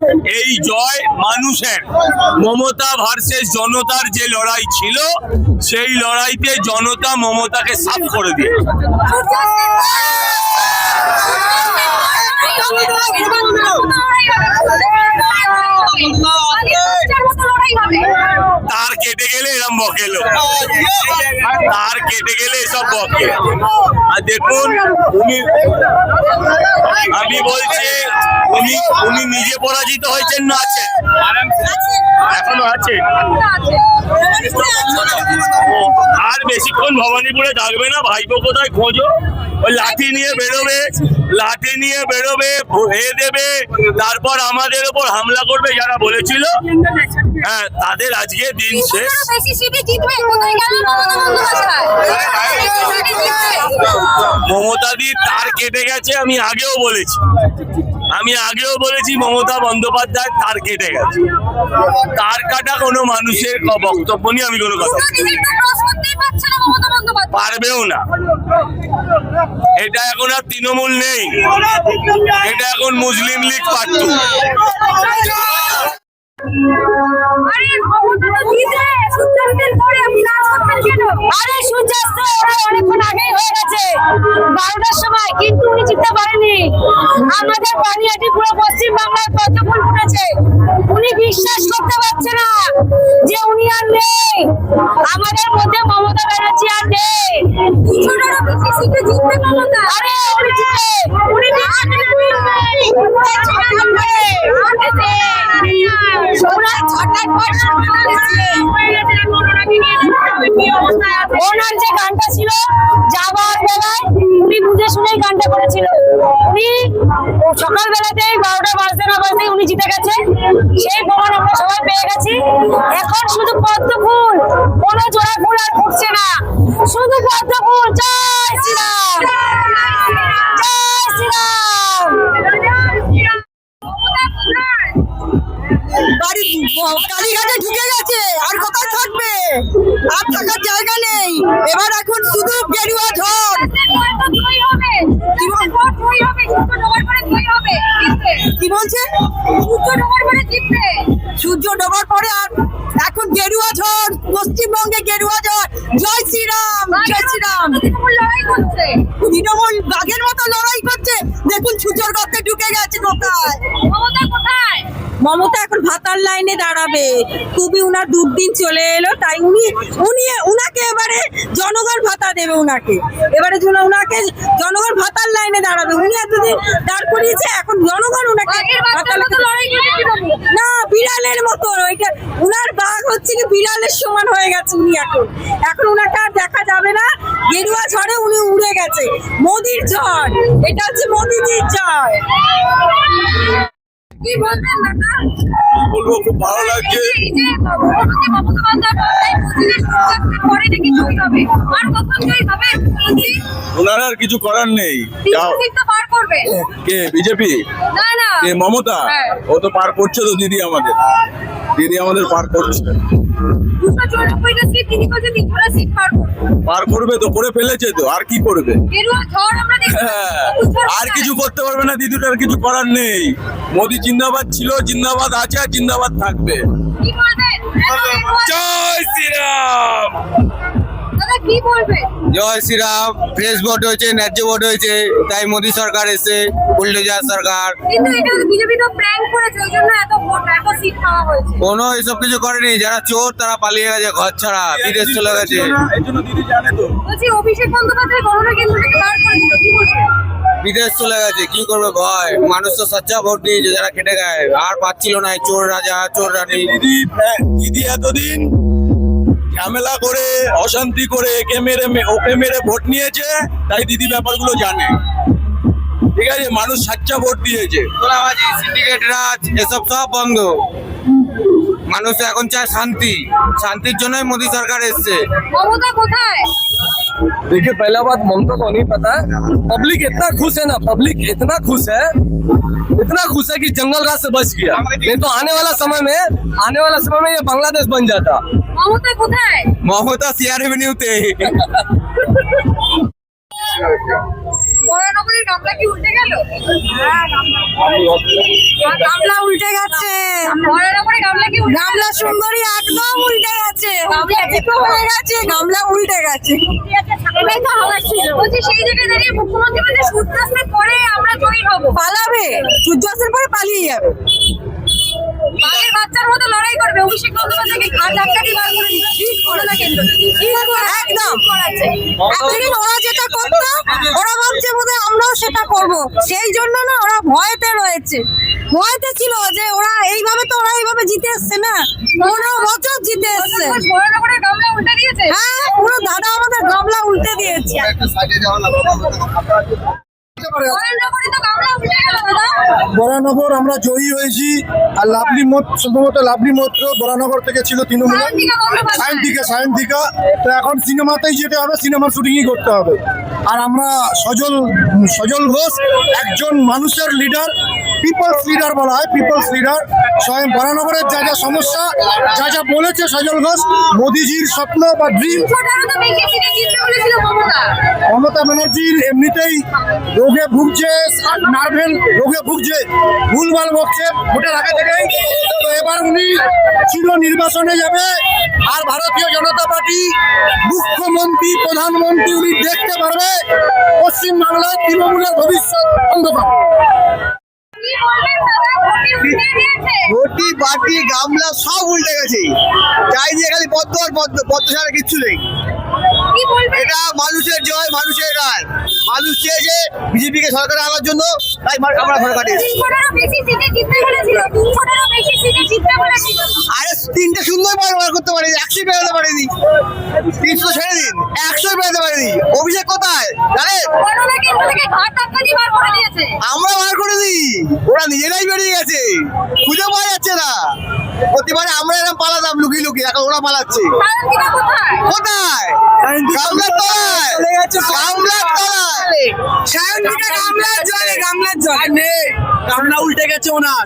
এই জয় মানুষের। মমতা ভার্সেস জনতার যে লড়াই ছিল, সেই লড়াইতে জনতা মমতাকে সাফ করে দিয়ে তার কেটে গেলে এরম বকেলো, তার কেটে গেলে এসব বকে। আর দেখুন আমি বলছি উনি নিজে পরাজিত হয়েছেন না আছেন, এখনো আছে। আর বেশিক্ষণ ভবানীপুরে থাকবে না, ভাইপো কোথায় খোঁজো। ওই লাঠি নিয়ে বেরোবে এ দেবে, তারপর আমাদের উপর হামলা করবে যারা বলেছিল। হ্যাঁ, তাদের আজকে দিন শেষ। মমতাদির তার কেটে গেছে। আমি আগেও বলেছি মমতা বন্দ্যোপাধ্যায় তার কেটে গেছে। তার কাটা কোনো মানুষের বক্তব্য নিয়ে আমি কোনো কথা পারবেও না। এটা এখন আর তৃণমূল নেই, এটা এখন মুসলিম লীগ পার্টি। অনেকক্ষণ আগেই হয়ে গেছে 12টার সময়, কিন্তু উনি জিততে পারেনি। আমাদের পানিহাটি পুরো পশ্চিম বাংলায় কত ফুল ফুটেছে, উনি বিশ্বাস করতে পারছে না যে উনি আর নেই, আমাদের মধ্যে মমতা ব্যানার্জি আর নেই। আরে উনি জিতবে, উনি ওনার যে গানটা ছিল যাবার বেলায় উনি বুঝে শুনেই গানটা করেছিল। উনি সকালবেলাতেই 12টা বাজতে না বাজতে উনি জিতে গেছে, সেই প্রমাণ আমরা সবাই পেয়ে গেছি। এখন শুধু পদ্ম ফুল, কোনো জোড়া ফুল আর ফুটছে না, শুধু পদ্ম ফুল। জয় শ্রীরাম, জয় শ্রীরাম। বাড়ি কালীঘাটে ঢুকে গেছে, আর কোথায় থাকবে? আর থাকার জায়গা নেই। এবার এখন শুধু গেরুয়া ঝড়। কি বলছে? সূর্য ডোবার পরে আর এখন গেরুয়া ঝড়, পশ্চিমবঙ্গে গেরুয়া ঝড়। জয় শ্রীরাম, জয় শ্রীরাম। তৃণমূল বাঘের মতো লড়াই করছে। দেখুন সূর্যর গর্তে ঢুকে গেছে। কোথায় মমতা? এখন ভাতার লাইনে দাঁড়াবে। খুবই উনার দুর্দিন চলে এলো, তাই উনাকে এবারে জনগণ ভাতা দেবে। উনাকে জনগণ ভাতার লাইনে দাঁড়াবে। উনি এতদিন দাঁড় করিয়েছে, এখন জনগণ উনাকে না, বিড়ালের মতো। ওইটা উনার বাঘ হচ্ছে কি বিড়ালের সমান হয়ে গেছে। উনি এখন উনাকে আর দেখা যাবে না। গেরুয়া ঝড়ে উনি উড়ে গেছে। মোদির ঝড়, এটা হচ্ছে মোদিজির ঝড়। কি বলবেন দাদা? বলবো খুব ভালো লাগছে। ওনার আর কিছু করার নেই। কে বিজেপি? কে মমতা? ও তো পার করছে তো। দিদি আমাদের পার করছে। পার করবে তো, করে ফেলেছে তো। আর কি করবে? আর কিছু করতে পারবে না। দিদির আর কিছু করার নেই। মোদি জিন্দাবাদ ছিল, জিন্দাবাদ আছে, আর জিন্দাবাদ থাকবে। জয় শ্রীরাম, জয় শ্রীরাম। ফ্রেশ ভোট হয়েছে, ন্যায্য ভোট হয়েছে, তাই মোদী সরকার এসে বুলডোজার সরকার। কোনো এসব কিছু করেনি। যারা চোর তারা পালিয়ে গেছে ঘর ছাড়া, বিদেশ চলে গেছে। বিদেশ চলে গেছে, কি করবে ভয়? মানুষ তো সচ্চা ভোট দিয়েছে, যারা খেটে গায়। আর পাচ্ছিল না চোর রাজা, চোর রানী। দিদি এতদিন ঝামেলা করে, অশান্তি করে, ওকে মেরে ভোট নিয়েছে, তাই দিদি ব্যাপারগুলো জানে। ঠিক আছে, মানুষ সাচ্চা ভোট দিয়েছে। তোলাবাজি, সিন্ডিকেট রাজ, এসব সব বন্ধ। মানুষ এখন চায় শান্তি। শান্তির জন্যই মোদী সরকার এসছে। মমতা কোথায়? देखिए, पहला बात ममता को नहीं पता। पब्लिक इतना खुश है ना, पब्लिक इतना खुश है कि जंगल राज से बच गया। नहीं तो आने वाला समय में ये बांग्लादेश बन जाता। মমতা কোথায়? মমতা সিআর এভিনিউতে। বরানগরের গামলা কি উল্টে গেল? গামলা উল্টে গেছে। বরানগরের গামলা কি গামলা সুন্দরী একদম উল্টে গেছে। হয়ে গেছে, গামলা উল্টে গেছে। এটাই তো হওয়ার ছিল। বলছি সেই জায়গায় দাঁড়িয়ে মুখ্যমন্ত্রী বলছে সূর্যাস্তের পরে আমরা জয়ী হব। পালাবে, সূর্যাস্তের পরে পালিয়ে যাবে। বাঘের বাচ্চার মতো লড়াই করবে। অভিষেক বন্দ্যোপাধ্যায়কে ঘাট ধাক্কাটি বার করে দিচ্ছে। ঠিক করে না কেন্দ্র একদম করাচ্ছে। এতদিন ওরা যেটা করতো ওরা ভাবছে বোধহয় আমরাও সেটা করব, সেই জন্য না ওরা ভয়তে রয়েছে। ভয়তে ছিল যে ওরা এইভাবে তো ওরা এইভাবে জিতে এসছে না, 15 বছর জিতে এসছে। বরানগরের গামলা উল্টে দিয়েছে। হ্যাঁ, পুরো দাদা আমাদের গামলা উল্টে দিয়েছে। বরানগরে তো গামলা উল্টে গেল দাদা। বরানগর আমরা জয়ী হয়েছি। আর লাভলি সম্ভবত লাভলি মৈত্র বরানগর থেকে ছিল তৃণমূলে, সায়ন্তিকা। তো এখন সিনেমাতেই যেতে হবে, সিনেমার শুটিংই করতে হবে। আর আমরা সজল ঘোষ একজন মানুষের লিডার, পিপলস লিডার বলা হয়, পিপলস লিডার। স্বয়ং বরানগরের যা যা সমস্যা, যা যা বলেছে সজল ঘোষ, মোদিজির স্বপ্ন বা ড্রিম। মমতা ব্যানার্জির এমনিতেই রোগে ভুগছে, নার্ভেল রোগে ভুগছে, ভুলভাল বকছে ভোটের আগে থেকেই। তো এবার উনি চির নির্বাচনে যাবে। আর ভারতীয় জনতা পার্টি মুখ্যমন্ত্রী, প্রধানমন্ত্রী উনি দেখতে পারবে পশ্চিমবাংলায় তৃণমূলের ভবিষ্যৎ অন্ধকার। ঘটি বাটি গামলা সব উল্টে গেছে। চাই দিয়ে খালি পদ্ম আর পদ্ম ছাড়া কিচ্ছু নেই। এটা মানুষের জয়, মানুষের রায়। মানুষ চেয়েছে বিজেপিকে সরকারে আনার জন্য, তাই আমরা সরকারে আরে 3টে সুন্দর বার করতে পারিনি, 100 বেরোতে পারিনি। 300 ছেড়ে দিন, 100 বেরোতে পারিনি। অভিষেক কোথায় জানেন? আমরা বার করে দিই, ওরা নিজেরাই বেরিয়ে গেছে, খুঁজে পাওয়া যাচ্ছে না। প্রতিবারে আমরা এরকম পালাতাম লুকিয়ে লুকিয়ে, এখন ওরা পালাচ্ছে। কোথায়? গামলার তলায়, গামলার তলায়। গামলা উল্টে গেছে ওনার।